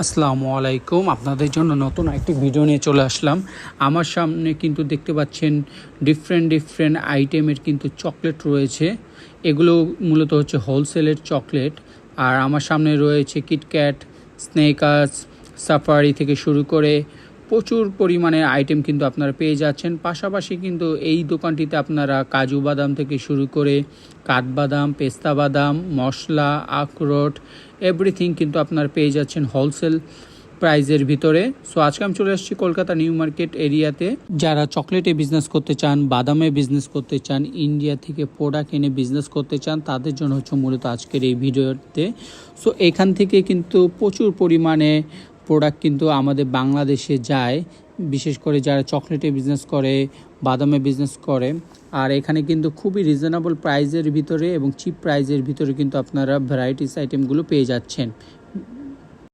আসসালামু আলাইকুম। আপনাদের জন্য নতুন একটি ভিডিও নিয়ে চলে আসলাম। আমার সামনে কিন্তু দেখতে পাচ্ছেন ডিফারেন্ট আইটেমের কিন্তু চকলেট রয়েছে। এগুলো মূলত হচ্ছে হোলসেলের চকলেট। আর আমার সামনে রয়েছে কিটক্যাট, স্নেকার্স, সাফারি থেকে শুরু করে প্রচুর পরিমাণে আইটেম কিন্তু আপনারা পেয়ে যাচ্ছেন। পাশাপাশি কিন্তু এই দোকানটিতে আপনারা কাজু বাদাম থেকে শুরু করে কাঠবাদাম, পেস্তা বাদাম, মশলা, আখরোট এভরিথিং কিন্তু আপনারা পেয়ে যাচ্ছেন হোলসেল প্রাইজের ভিতরে। সো আজকে আমি চলে আসছি কলকাতা নিউ মার্কেট এরিয়াতে। যারা চকলেটে বিজনেস করতে চান, বাদামে বিজনেস করতে চান, ইন্ডিয়া থেকে প্রোডাক্ট এনে বিজনেস করতে চান, তাদের জন্য হচ্ছে মূলত আজকের এই ভিডিওতে। সো এখান থেকে কিন্তু প্রচুর পরিমাণে প্রোডাক্ট কিন্তু আমাদের বাংলাদেশে যায়, বিশেষ করে যারা চকলেটে বিজনেস করে, বাদামে বিজনেস করে। আর এখানে কিন্তু খুবই রিজনেবল প্রাইজের ভিতরে এবং চিপ প্রাইজের ভিতরে কিন্তু আপনারা ভ্যারাইটিস আইটেমগুলো পেয়ে যাচ্ছেন।